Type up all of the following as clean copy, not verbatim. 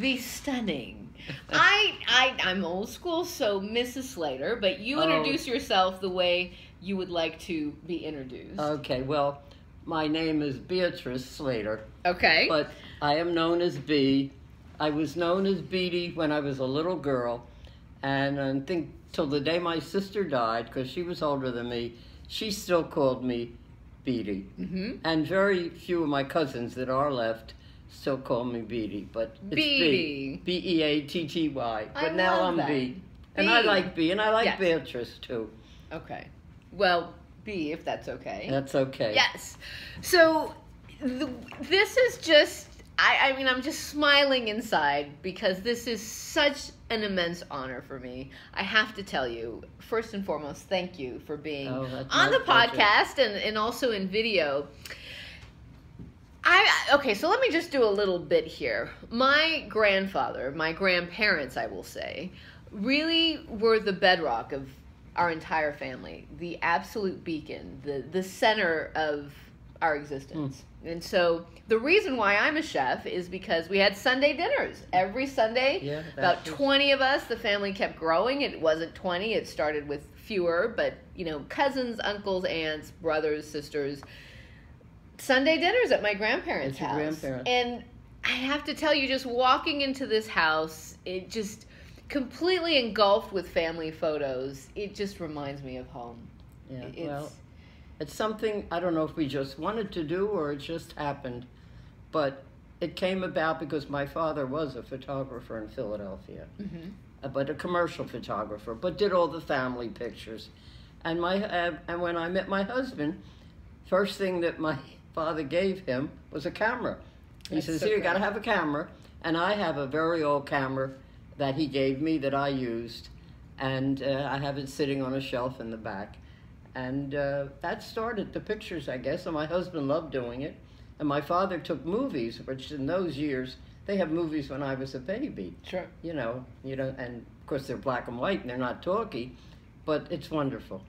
the stunning. I'm old school, so Mrs. Slater, but you introduce yourself the way you would like to be introduced. Okay, well, my name is Beatrice Slater. Okay. But I am known as Bea. I was known as Beatty when I was a little girl, and I think till the day my sister died, because she was older than me, she still called me Beatty. Mm-hmm. And very few of my cousins that are left still call me Beatty, but it's Beatty. Beatty. But now I'm that. Bea. And I like Bea, and I like Yes. Beatrice too. Okay. Well, Bea, if that's okay. That's okay. Yes. So, this is just, I mean, I'm just smiling inside because this is such an immense honor for me. I have to tell you, first and foremost, thank you for being on the podcast and also in video. Okay, so let me just do a little bit here. My grandfather, my grandparents, I will say, really were the bedrock of our entire family, the absolute beacon, the center of our existence. And so the reason why I'm a chef is because we had Sunday dinners every Sunday. Yeah, about 20 of us. The family kept growing. It wasn't 20. It started with fewer, but cousins, uncles, aunts, brothers, sisters. Sunday dinners at my grandparents' house. And I have to tell you, just walking into this house, it just completely engulfed with family photos. It just reminds me of home. Yeah, it's something, I don't know if we just wanted to do or it just happened, but it came about because my father was a photographer in Philadelphia, but a commercial photographer, but did all the family pictures. And when I met my husband, first thing that my father gave him was a camera. He says, here, you got to have a camera. And I have a very old camera that he gave me that I used, and I have it sitting on a shelf in the back. And that started the pictures, I guess, and my husband loved doing it. And my father took movies, which in those years, they have movies when I was a baby. Sure. And of course they're black and white and they're not talky, but it's wonderful.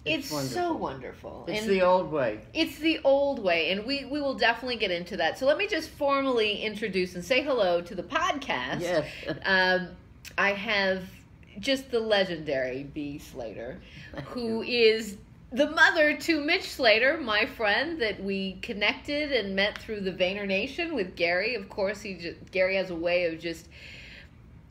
It's wonderful. So wonderful. It's the old way. It's the old way, and we will definitely get into that. So let me just formally introduce and say hello to the podcast. Yes. I have just the legendary Bea Slater, who is the mother to Mitch Slater, my friend that we connected and met through the Vayner Nation with Gary. Of course, Gary has a way of just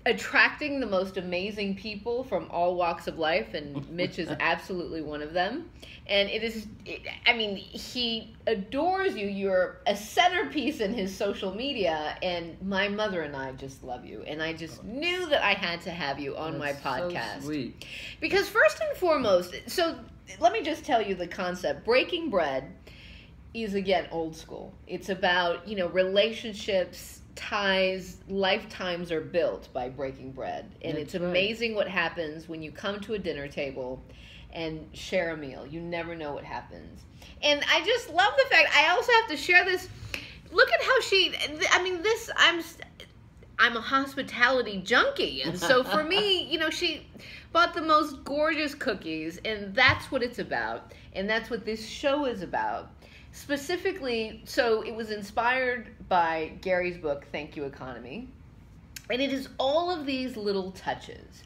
attracting the most amazing people from all walks of life, and Mitch is absolutely one of them. And he adores you. You're a centerpiece in his social media, and my mother and I just love you. And I just knew that I had to have you on my podcast. So sweet. Because first and foremost, so let me just tell you the concept. Breaking bread is, again, old school. It's about, relationships, ties, lifetimes are built by breaking bread. And it's amazing what happens when you come to a dinner table and share a meal. You never know what happens. And I just love the fact, I also have to share this. Look at how I'm a hospitality junkie. And so for me, she bought the most gorgeous cookies, and that's what it's about. And that's what this show is about. Specifically, so it was inspired by Gary's book, Thank You Economy. And it is all of these little touches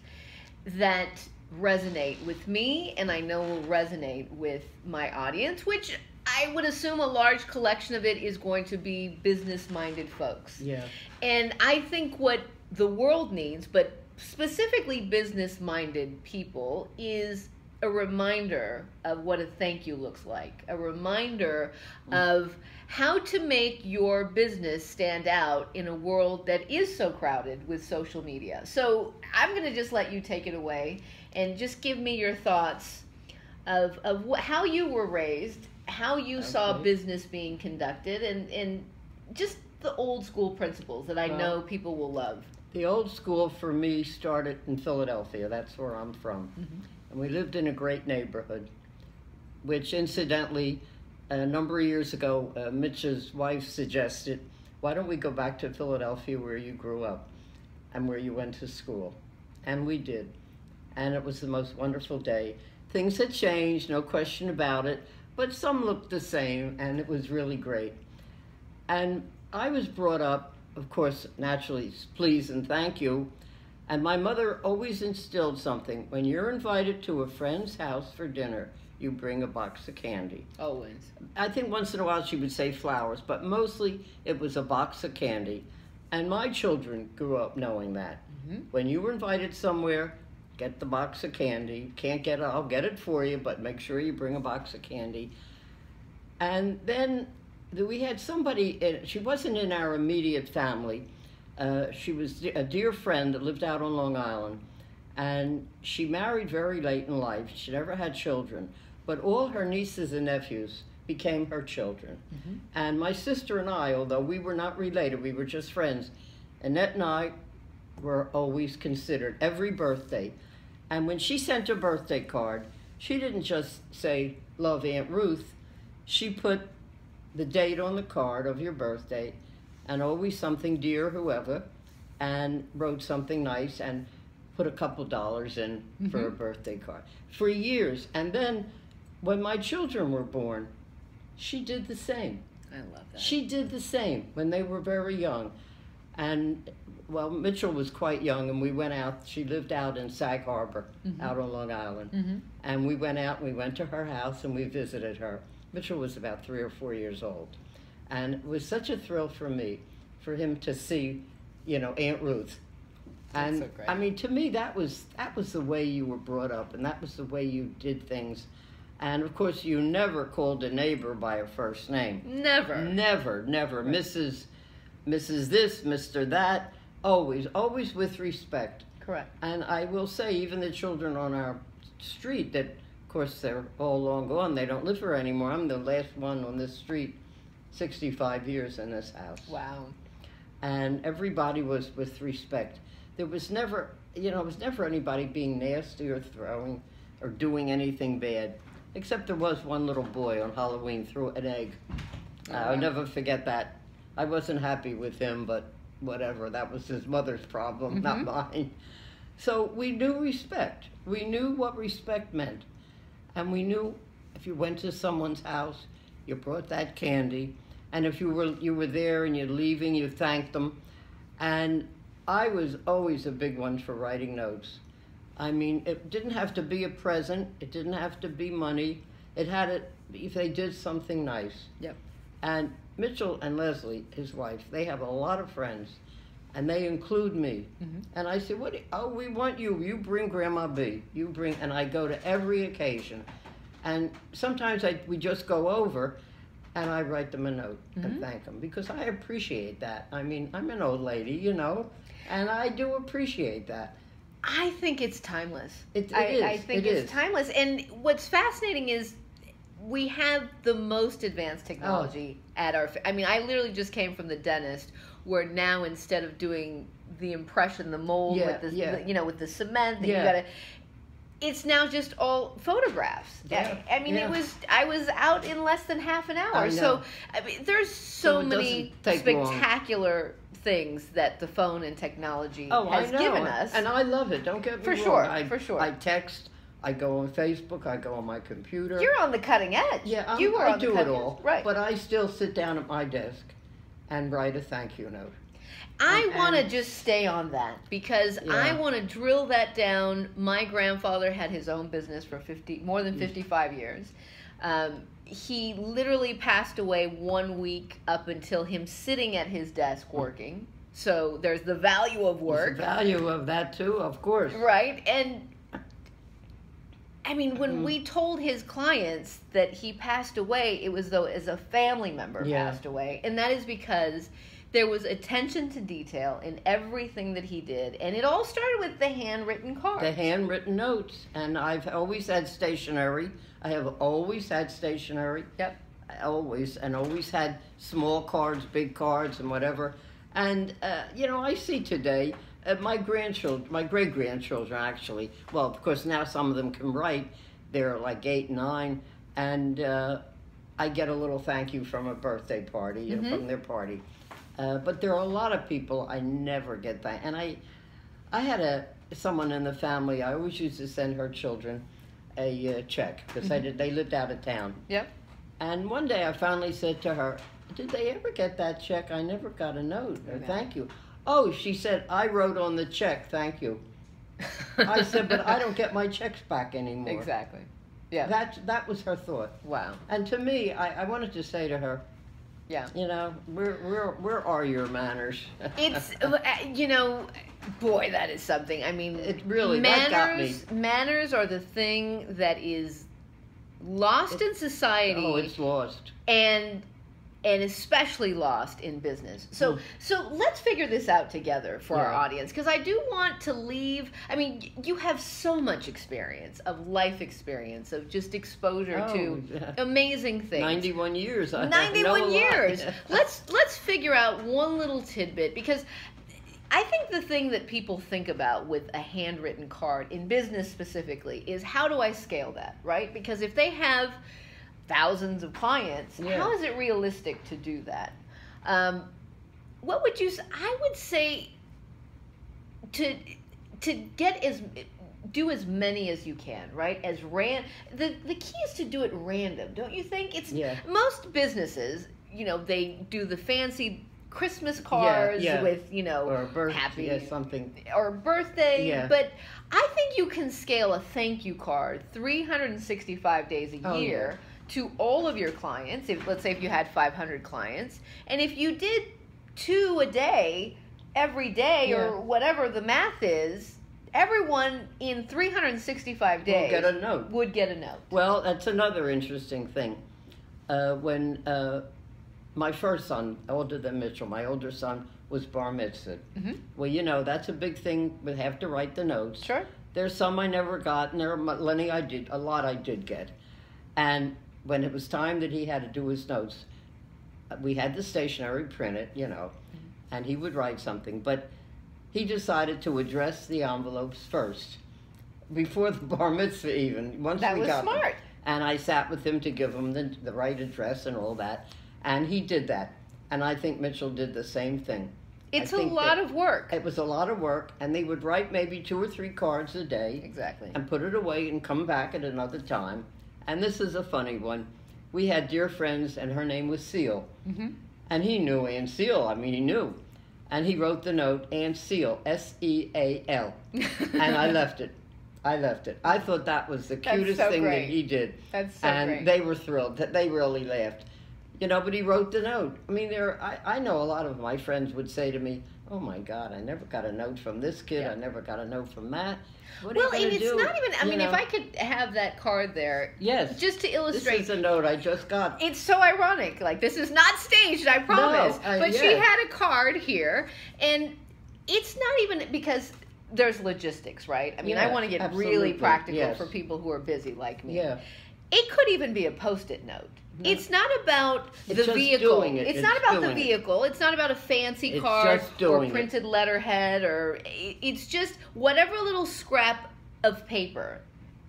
that resonate with me, and I know will resonate with my audience, which I would assume a large collection of it is going to be business-minded folks. Yeah. And I think what the world needs, but specifically business-minded people, is a reminder of what a thank you looks like, a reminder of how to make your business stand out in a world that is so crowded with social media. So I'm going to just let you take it away and just give me your thoughts of how you were raised, how you saw business being conducted, and just the old school principles that I know people will love. The old school for me started in Philadelphia. That's where I'm from. Mm-hmm. And we lived in a great neighborhood, which incidentally, a number of years ago, Mitch's wife suggested, why don't we go back to Philadelphia where you grew up and where you went to school? And we did. And it was the most wonderful day. Things had changed, no question about it, but some looked the same, and it was really great. And I was brought up of course, naturally, please and thank you. And my mother always instilled something. When you're invited to a friend's house for dinner, you bring a box of candy. Always. I think once in a while she would say flowers, but mostly it was a box of candy. And my children grew up knowing that. When you were invited somewhere, get the box of candy. Can't get it, I'll get it for you, but make sure you bring a box of candy. And then we had somebody, she wasn't in our immediate family. She was a dear friend that lived out on Long Island. And she married very late in life. She never had children. But all her nieces and nephews became her children. And my sister and I, although we were not related, we were just friends, Annette and I were always considered every birthday. And when she sent a birthday card, she didn't just say, love Aunt Ruth. She put the date on the card of your birthday, and always something dear, whoever, and wrote something nice and put a couple dollars in for a birthday card. For years. And then when my children were born, she did the same. I love that. She did the same when they were very young. And, well, Mitchell was quite young, and we went out. She lived out in Sag Harbor, out on Long Island. And we went out, we went to her house, and we visited her. Mitchell was about 3 or 4 years old. And it was such a thrill for me, for him to see, you know, Aunt Ruth. And, so great. I mean, to me, that was the way you were brought up, and that was the way you did things. And, of course, you never called a neighbor by a first name. Never. Never, never. Right. Mrs. this, Mr. that, always with respect. Correct. And I will say, even the children on our street that, of course, they're all long gone. They don't live here anymore. I'm the last one on this street, 65 years in this house. Wow. And everybody was with respect. There was never, it was never anybody being nasty or throwing or doing anything bad. Except there was one little boy on Halloween threw an egg. I'll never forget that. I wasn't happy with him, but whatever. That was his mother's problem, not mine. So we knew respect. We knew what respect meant. And we knew if you went to someone's house, you brought that candy. And if you were there and you're leaving, you thanked them. And I was always a big one for writing notes. I mean, it didn't have to be a present. It didn't have to be money. It had to, if they did something nice. Yep. And Mitchell and Leslie, his wife, they have a lot of friends, and they include me. And I said, we want you. You bring Grandma B. You bring, and I go to every occasion. And sometimes we just go over, and I write them a note and thank them, because I appreciate that. I mean, I'm an old lady, and I do appreciate that. I think it's timeless. It is. I think it's timeless. And what's fascinating is we have the most advanced technology at our... I mean, I literally just came from the dentist, where now instead of doing the impression, the mold with the with the cement that you gotta... It's now just all photographs. Yeah. I mean, I was out in less than half an hour. So, I mean, there's so many spectacular things that the phone and technology has given us. And I love it. Don't get me wrong. For sure. I text. I go on Facebook. I go on my computer. You're on the cutting edge. Yeah, I do it all. Right. But I still sit down at my desk and write a thank you note. I want to just stay on that, because I want to drill that down. My grandfather had his own business for more than 55 years. He literally passed away 1 week up until him sitting at his desk working. So there's the value of work. There's the value of that too, of course. Right. And I mean, when we told his clients that he passed away, it was though as a family member passed away. And that is because there was attention to detail in everything that he did. And it all started with the handwritten cards. The handwritten notes. And I've always had stationery. I have always had stationery. Yep. Always. And always had small cards, big cards, and whatever. And, I see today, my great-grandchildren, actually, well, of course, now some of them can write. They're like 8, 9. And I get a little thank you from a birthday party, from their party. But there are a lot of people I never get that. And I had someone in the family, I always used to send her children a check, because they lived out of town. Yep. And one day I finally said to her, did they ever get that check? I never got a note. No. Thank you. Oh, she said, I wrote on the check, thank you. I said, but I don't get my checks back anymore. Exactly. Yeah. That was her thought. Wow. And to me, I wanted to say to her, yeah, you know, where are your manners? It's, you know, boy, that is something. I mean, it really, that got me. Manners are the thing that is lost in society. Oh, it's lost. And especially lost in business. So let's figure this out together for our audience, because I do want to leave. I mean, you have so much experience of life experience, of just exposure to amazing things. 91 years. 91 years. Let's figure out one little tidbit, because I think the thing that people think about with a handwritten card in business specifically is, how do I scale that, right? Because if they have thousands of clients, how is it realistic to do that? What would you say? I would say to do as many as you can, right? The key is to do it random, don't you think? Most businesses, you know, they do the fancy Christmas cards with, you know, or happy something, or birthday, but I think you can scale a thank you card 365 days a year to all of your clients. Let's say if you had 500 clients, and if you did 2 a day, every day, or whatever the math is, everyone in 365 days would get a note. Well, that's another interesting thing. When my first son, older than Mitchell, my older son was bar mitzvah. Mm-hmm. Well, you know, that's a big thing. We have to write the notes. Sure. There's some I never got, and there are a lot I did get. And when it was time that he had to do his notes, we had the stationery printed, you know, and he would write something. But he decided to address the envelopes first, before the bar mitzvah even. That was smart. And I sat with him to give him the right address and all that. And he did that. And I think Mitchell did the same thing. It's a lot of work. It was a lot of work. And they would write maybe 2 or 3 cards a day. Exactly. And put it away and come back at another time. And this is a funny one. We had dear friends, and her name was Seal. Mm-hmm. And he knew Ann Seal. I mean, he knew. And he wrote the note, Ann Seal, S-E-A-L. And I left it. I thought that was the cutest thing that he did. That's so great. And they were thrilled. They really laughed. You know, but he wrote the note. I mean, I know a lot of my friends would say to me, oh my God, I never got a note from this kid. I never got a note from that. What are you going to do? It's not even, I mean, if I could have that card there. Yes. Just to illustrate. This is a note I just got. It's so ironic. Like, this is not staged, I promise. No, but she had a card here, and it's not even because there's logistics, right? I mean, I want to get really practical for people who are busy like me. Yeah. It could even be a Post-it note. No. It's not about the vehicle. It's not about the vehicle. It's not about a fancy card or printed letterhead, or it's just whatever little scrap of paper,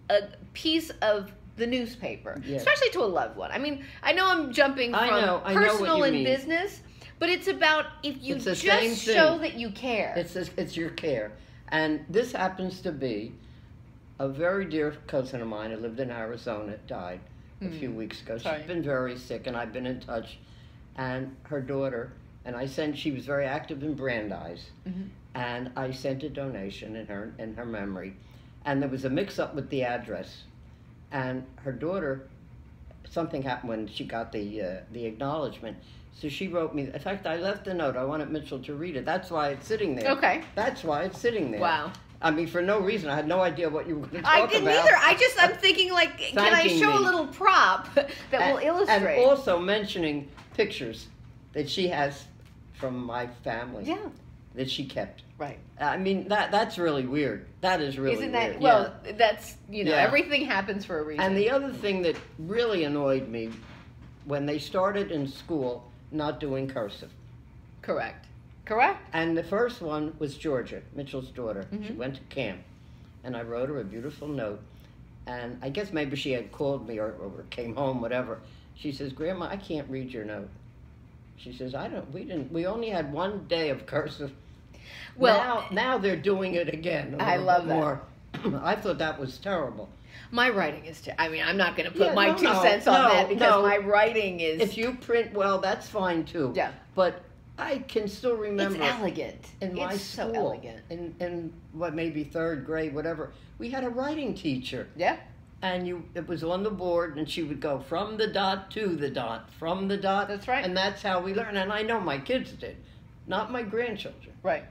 a piece of the newspaper, especially to a loved one. I mean, I know I'm jumping from personal and business, but it's about if you just show that you care. It's your care. And this happens to be a very dear cousin of mine who lived in Arizona, died a few weeks ago. She's been very sick, and I've been in touch. And her daughter, and she was very active in Brandeis, and I sent a donation in her memory. And there was a mix-up with the address. And her daughter, something happened when she got the acknowledgement. So she wrote me, in fact, I left a note. I wanted Mitchell to read it. That's why it's sitting there. Okay. That's why it's sitting there. Wow. I mean, for no reason. I had no idea what you were going to talk about. I didn't either. I'm thinking, like, can I show a little prop that will illustrate? And also mentioning pictures that she has from my family. Yeah. That she kept. Right. I mean, that's really weird. That is really weird. Isn't that, well, that's, everything happens for a reason. And the other thing that really annoyed me, when they started in school not doing cursive. Correct. And the first one was Georgia, Mitchell's daughter. She went to camp, and I wrote her a beautiful note. And I guess maybe she had called me or came home, whatever. She says, Grandma, I can't read your note. She says, we only had 1 day of cursive. Well, now they're doing it again. I love that. More. I thought that was terrible. My writing is I mean, I'm not going to put my no, 2 no, cents on no, that because no. my writing is... If you print well, that's fine too. Yeah. But I can still remember... It's elegant. In my it's school, so elegant. In what, maybe 3rd grade, whatever, we had a writing teacher. Yeah. And it was on the board, and she would go from the dot to the dot, from the dot. That's right. And that's how we learned. And I know my kids did, not my grandchildren. Right.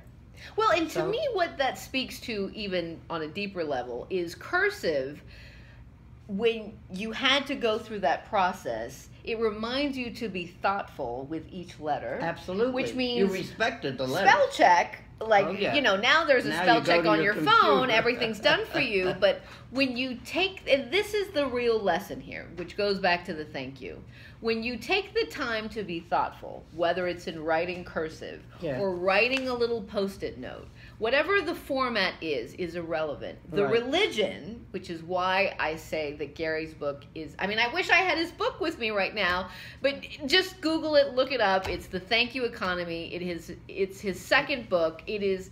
Well, and to me, what that speaks to, even on a deeper level, is cursive. When you had to go through that process, it reminds you to be thoughtful with each letter. Absolutely. Which means you respected the letter. Spell check. Like, Oh, yeah. Now there's a Now spell you go check to on your your phone, computer. everything's done for you. But when you take, and this is the real lesson here, which goes back to the thank you. When you take the time to be thoughtful, whether it's in writing cursive Yeah. or writing a little post-it note, whatever the format is irrelevant. The Right. religion, which is why I say that Gary's book is, I mean, I wish I had his book with me right now, but just Google it, look it up. It's The Thank You Economy. It's his second book. It is,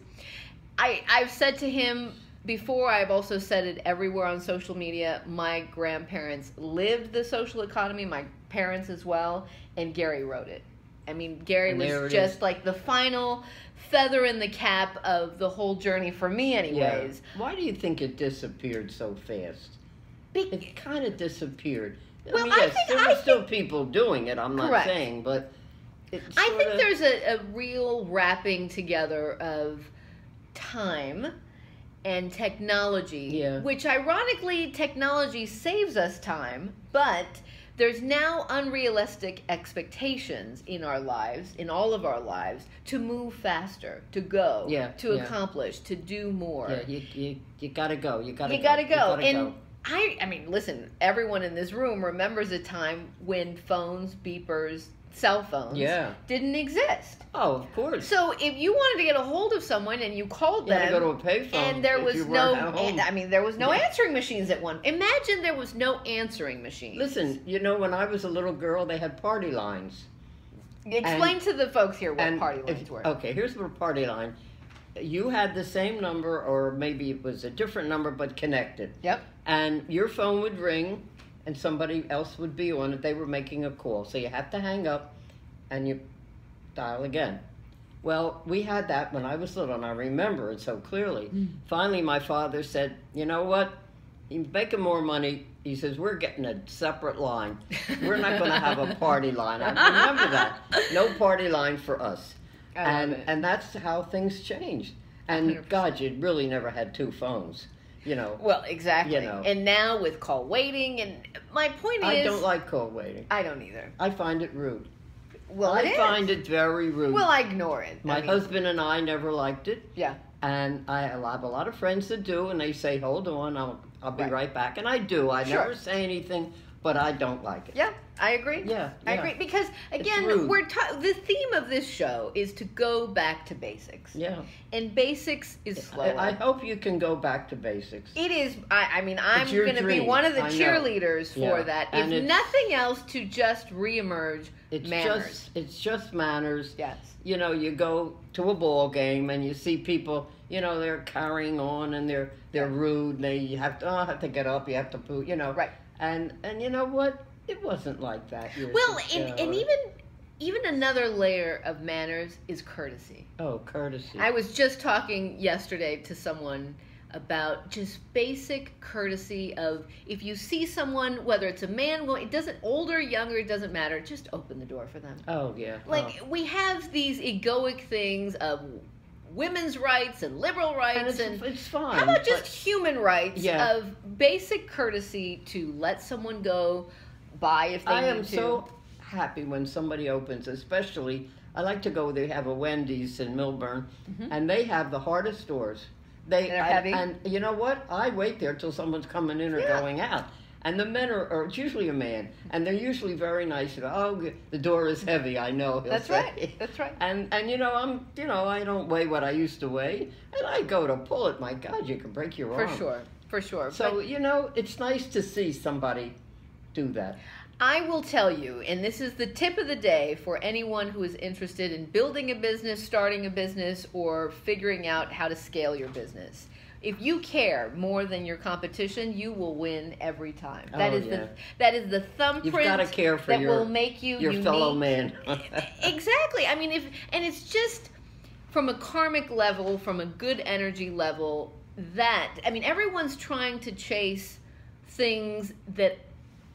I've said to him before, I've also said it everywhere on social media, my grandparents lived the social economy, my parents as well, and Gary wrote it. I mean, Gary was just like the final feather in the cap of the whole journey for me anyways. Yeah. Why do you think it disappeared so fast? It kind of disappeared. Well, yes, there were still people doing it, I'm not Correct. saying, but... I think there's a real wrapping together of time and technology, which ironically, technology saves us time, but there's now unrealistic expectations in our lives, in all of our lives, to move faster, to go, to accomplish, to do more. Yeah, you gotta go. You gotta go. And I mean, listen, everyone in this room remembers a time when phones, beepers, cell phones didn't exist. Oh, of course. So if you wanted to get a hold of someone and you called them, you had to go to a payphone, and there was there was no answering machines at one. Imagine there was no answering machines. Listen, when I was a little girl, they had party lines. Explain to the folks here what party lines were. Okay, here's what a party line. You had the same number, or maybe it was a different number, but connected. Yep. And your phone would ring, and somebody else would be on it. They were making a call. So you have to hang up, and you dial again. Well, we had that when I was little, and I remember it so clearly. Finally, my father said, you know what? You're making more money. He says, we're getting a separate line. We're not going to have a party line. I remember that. No party line for us. And that's how things changed. And 100%. God, you really never had 2 phones. Well, exactly. And now with call waiting, and my point is... I don't like call waiting. I don't either. I find it rude. Well, I find it very rude. Well, I ignore it. My husband and I never liked it. Yeah. And I have a lot of friends that do, and they say, hold on, I'll be right back. And I do. I never say anything, but I don't like it. Yeah, I agree. Yeah. I agree. Because, again, the theme of this show is to go back to basics. Yeah. And basics is slower. I hope you can go back to basics. It is. I'm going to be one of the cheerleaders for that. And if nothing else, to just reemerge manners. It's just manners. Yes. You go to a ball game and you see people, they're carrying on and they're rude. And they have to get up. You have to poo. Right. And you know what? It wasn't like that. Well, and even another layer of manners is courtesy. Oh, courtesy. I was just talking yesterday to someone about just basic courtesy of, if you see someone, whether it's a man, it doesn't, older, younger, it doesn't matter, just open the door for them. Oh, yeah. We have these egoic things of women's rights and liberal rights, and it's fine. how about just human rights of basic courtesy to let someone go by if they need to. I am so happy when somebody opens, especially, I like to go, they have a Wendy's in Millburn, and they have the hardest doors. They're heavy. And you know what? I wait there till someone's coming in or going out. And the men are it's usually a man, and they're usually very nice. The door is heavy. I know. That's right. That's right. And I don't weigh what I used to weigh, and I go to pull it. My God, you can break your arm. For sure. So it's nice to see somebody do that. I will tell you, and this is the tip of the day for anyone who is interested in building a business, starting a business, or figuring out how to scale your business. if you care more than your competition, you will win every time. That Oh, is yeah. that is the thumbprint You've got to care for that your, will make you your unique. fellow man. Exactly. I mean, and it's just from a karmic level, from a good energy level, that, I mean, everyone's trying to chase things that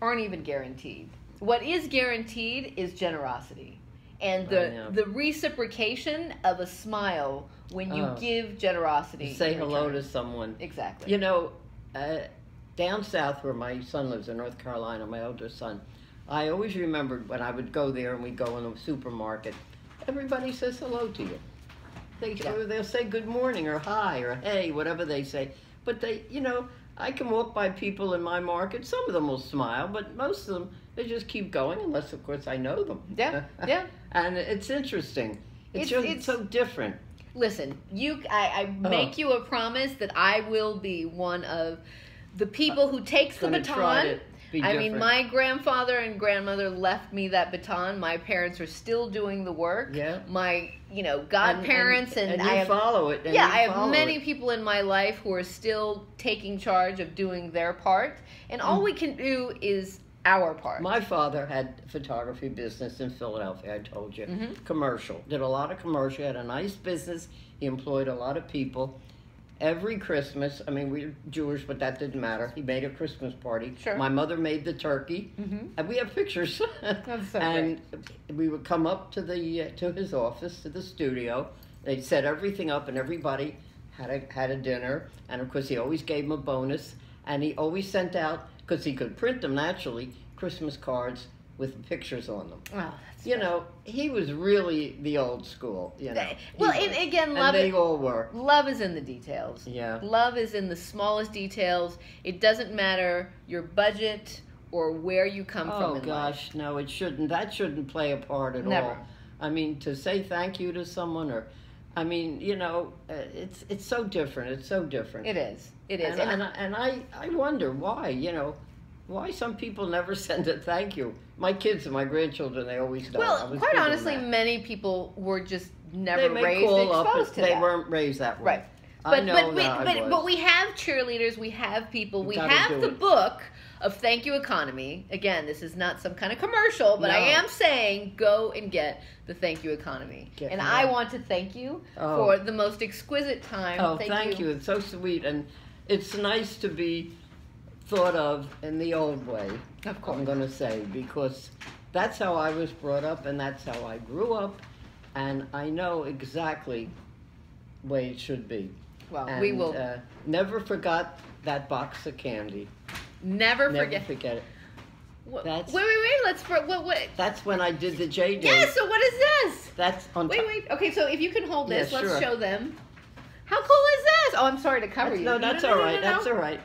aren't even guaranteed. What is guaranteed is generosity. And the reciprocation of a smile when you give generosity. Say in hello return. to someone. Exactly. You know, down south where my son lives in North Carolina, my older son, I always remembered when I would go there and we'd go in the supermarket, everybody says hello to you. They'll say good morning or hi or hey, whatever they say. But they, you know, I can walk by people in my market. Some of them will smile, but most of them, they just keep going unless, of course, I know them. Yeah, yeah. And it's interesting. It's so different. Listen, I make you a promise that I will be one of the people who takes the baton. I mean, my grandfather and grandmother left me that baton. My parents are still doing the work. Yeah. My, godparents and you I have, follow it. And I have many people in my life who are still taking charge of doing their part, and all we can do is our part. My father had a photography business in Philadelphia, I told you. Commercial. Did a lot of commercial. Had a nice business. He employed a lot of people. Every Christmas, I mean, we're Jewish, but that didn't matter. He made a Christmas party. Sure. My mother made the turkey. And we have pictures. That's so and we would come up to to his office, to the studio. They'd set everything up, and everybody had a dinner. And, of course, he always gave them a bonus. And he always sent out, because he could print them naturally, Christmas cards with pictures on them. Oh, He was really the old school, Well, and again, love, and they all were. Love is in the details. Yeah. Love is in the smallest details. It doesn't matter your budget or where you come from in life. Oh, gosh, no, it shouldn't. That shouldn't play a part at Never. all. I mean, to say thank you to someone it's so different. It's so different. It is. It is. And I wonder why, why some people never send a thank you. My kids and my grandchildren, they always don't. Well, quite honestly, many people were just never raised exposed to that. They weren't raised that way. Right. But we have cheerleaders, we have people, we have the book of Thank You Economy. Again, this is not some kind of commercial, but I am saying go and get the Thank You Economy. I want to thank you for the most exquisite time. Oh, thank you. It's so sweet. And it's nice to be thought of in the old way, of course. I'm going to say, because that's how I was brought up and that's how I grew up, and I know exactly the way it should be. Well, we will never forgot that box of candy. Never forget it. Wait. Let's what? That's when I did the JDate. Yeah. So what is this? That's on. Wait. Okay, so if you can hold this, yeah, let's show them. How cool is this? Oh, I'm sorry to cover you. No, that's all right. That's all right.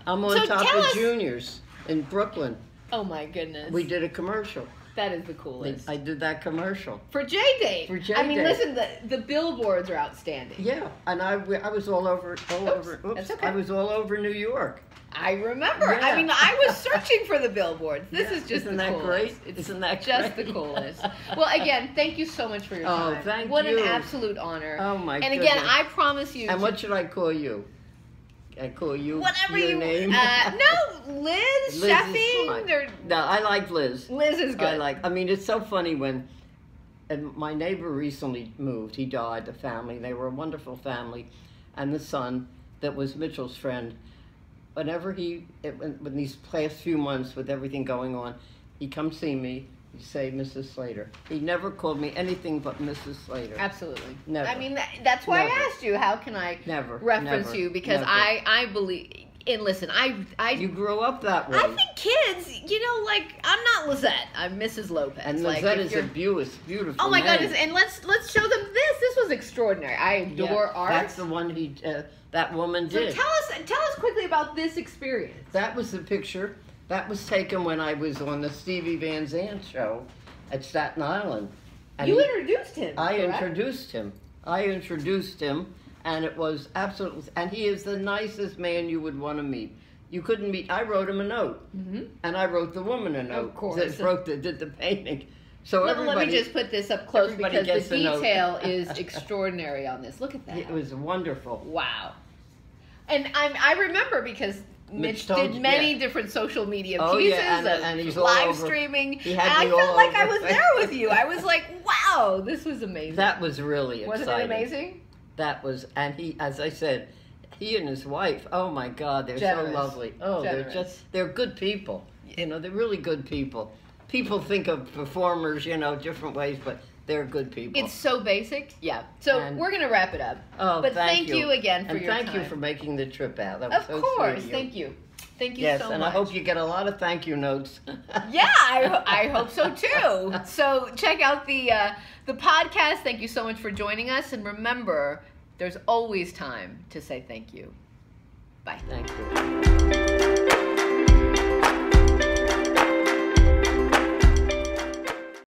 I'm on top of Juniors in Brooklyn. Oh my goodness. We did a commercial. That is the coolest. I did that commercial. For JDate. I mean, listen, the billboards are outstanding. Yeah, and I was all over. That's okay. I was all over New York. I remember. Yeah. I mean, I was searching for the billboards. This is just Isn't the that coolest. great? Isn't that just great? the coolest. Well, again, thank you so much for your time. Oh, thank what you. What an absolute honor. Oh my And goodness. again, I promise you. And what should I call you? I call you whatever your you name. No, Liz, chefing. No, I like Liz. Liz is good. I mean, it's so funny when. And my neighbor recently moved. He died. The family. They were a wonderful family, and the son that was Mitchell's friend. Whenever when these past few months with everything going on, he'd come see me. He'd say Mrs. Slater. He never called me anything but Mrs. Slater. Absolutely. Never. I mean, that's why I asked you. How can I reference you? Because I believe. And listen, You grew up that way. I think kids, I'm not Lizette. I'm Mrs. Lopez. And Lizette is a beautiful. Oh my name. goodness! And let's show them this. This was extraordinary. I adore art. That's the one that woman did. So tell us quickly about this experience. That was the picture. That was taken when I was on the Stevie Van Zandt show at Staten Island. And you introduced him. I introduced him. And it was absolutely, and he is the nicest man you would want to meet. You couldn't meet. I wrote him a note, and I wrote the woman a note. Of course, that did the painting. So everybody. Let me just put this up close because the detail is extraordinary on this. Look at that. It was wonderful. Wow. And I remember because Mitch did many different social media pieces and he's all live over. streaming. He had and me I felt all like I over. was there with you. I was like, wow, this was amazing. That was really exciting. Wasn't it amazing? That was, and he, as I said, he and his wife, oh my God, they're Generous. so lovely. Oh, Generous. they're good people. You know, they're really good people. People think of performers, you know, different ways, but they're good people. It's so basic. Yeah. So we're going to wrap it up. Oh, but thank you again for and your time. And thank you for making the trip out. That was of so course. sweet of you. Thank you. Thank you yes, so much. and I hope you get a lot of thank you notes. Yeah, I hope so too. So check out the podcast. Thank you so much for joining us. And remember, there's always time to say thank you. Bye. Thank you.